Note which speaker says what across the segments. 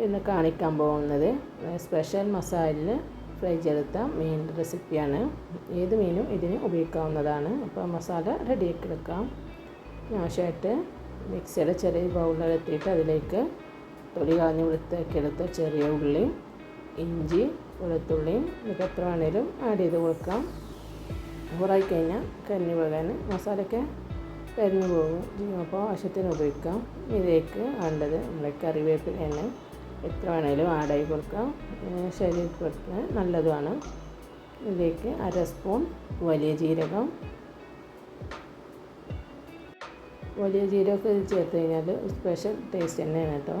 Speaker 1: ഇന്ന് കാണിക്കാൻ പോകുന്നത് സ്പെഷ്യൽ മസാലയിൽ ഫ്രൈ ചെയ്തെടുത്ത മീൻ റെസിപ്പിയാണ്. ഏത് മീനും ഇതിന് ഉപയോഗിക്കാവുന്നതാണ്. അപ്പോൾ മസാല റെഡിയാക്കി എടുക്കാം. ആവശ്യമായിട്ട് മിക്സിയുടെ ചെറിയ ബൗളിലെത്തിയിട്ട് അതിലേക്ക് തൊലി കളഞ്ഞ് വൃത്തിയാക്കിയെടുത്ത ചെറിയ ഉള്ളി, ഇഞ്ചി, വെളുത്തുള്ളിയും ഇതൊക്കെ എത്ര വേണേലും ആഡ് ചെയ്ത് കൊടുക്കാം. ഊറായി കഴിഞ്ഞാൽ കരിഞ്ഞു പോകാൻ മസാലയൊക്കെ കരിഞ്ഞു പോകും. അപ്പോൾ ആവശ്യത്തിന് ഉപയോഗിക്കാം. ഇതിലേക്ക് വേണ്ടത് നമ്മുടെ കറിവേപ്പിലയാണ്. എത്ര വേണേലും ആഡായി കൊടുക്കാം. ശരീരത്തിന് നല്ലതുമാണ്. ഇതിലേക്ക് 1/2 സ്പൂൺ വലിയ ജീരകം. വലിയ ജീരകമൊക്കെ ചേർത്ത് കഴിഞ്ഞാൽ സ്പെഷ്യൽ ടേസ്റ്റ് തന്നെയാണ് കേട്ടോ.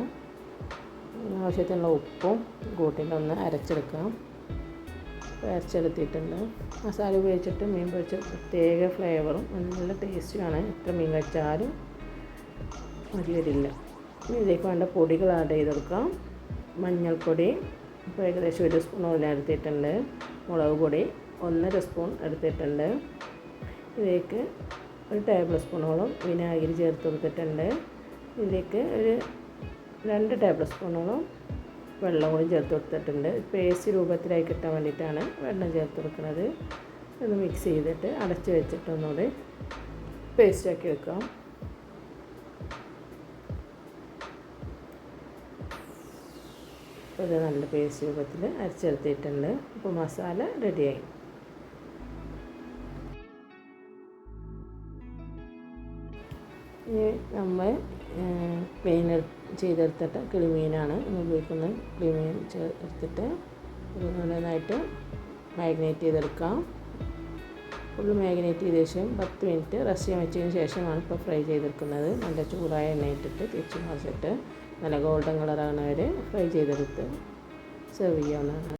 Speaker 1: ആവശ്യത്തിനുള്ള ഉപ്പും കൂട്ടിയിട്ടൊന്ന് അരച്ചെടുക്കാം. അരച്ചെടുത്തിട്ടുണ്ട്. മസാല ഉപയോഗിച്ചിട്ട് മീൻ പൊരിച്ച പ്രത്യേക ഫ്ലേവറും നല്ല ടേസ്റ്റുമാണ്. എത്ര മീൻ കഴിച്ചാലും മതി വരില്ല. ഇതിലേക്ക് വേണ്ട പൊടികൾ ആഡ് ചെയ്തെടുക്കാം. മഞ്ഞൾപ്പൊടി ഇപ്പോൾ ഏകദേശം 1 സ്പൂണോളം എടുത്തിട്ടുണ്ട്. മുളക് പൊടി 1.5 സ്പൂൺ എടുത്തിട്ടുണ്ട്. ഇതിലേക്ക് 1 ടേബിൾ സ്പൂണോളം വിനാഗിരി ചേർത്ത് കൊടുത്തിട്ടുണ്ട്. ഇതിലേക്ക് 2 ടേബിൾ സ്പൂണോളം വെള്ളം കൂടി ചേർത്ത് കൊടുത്തിട്ടുണ്ട്. പേസ്റ്റ് രൂപത്തിലായി കിട്ടാൻ വേണ്ടിയിട്ടാണ് വെള്ളം ചേർത്ത് കൊടുക്കുന്നത്. ഒന്ന് മിക്സ് ചെയ്തിട്ട് അടച്ച് വെച്ചിട്ട് ഒന്നുകൂടി പേസ്റ്റാക്കി വെക്കാം. ഇത് നല്ല പേസ്റ്റ് രൂപത്തിൽ അരച്ചെടുത്തിട്ടുണ്ട്. ഇപ്പോൾ മസാല റെഡിയായി. ഇനി നമ്മൾ ക്ലീൻ ചെയ്തെടുത്തിട്ട് കിളിമീനാണ് ഉപയോഗിക്കുന്നത്. കിളിമീൻ ചേർത്തിട്ട് നന്നായിട്ട് മാഗ്നേറ്റ് ചെയ്തെടുക്കാം. ഫുള്ള് മാഗ്നേറ്റ് ചെയ്ത ശേഷം 10 മിനിറ്റ് റെസ്റ്റ് ചെയ്യാൻ വെച്ചതിന് ശേഷമാണ് ഇപ്പോൾ ഫ്രൈ ചെയ്തെടുക്കുന്നത്. നല്ല ചൂടായ എണ്ണ ഇട്ടിട്ട് തിരിച്ച് മറിച്ചിട്ട് നല്ല ഗോൾഡൻ കളറാണ് വരെ ഫ്രൈ ചെയ്തെടുത്ത് സെർവ് ചെയ്യാവുന്നതാണ്.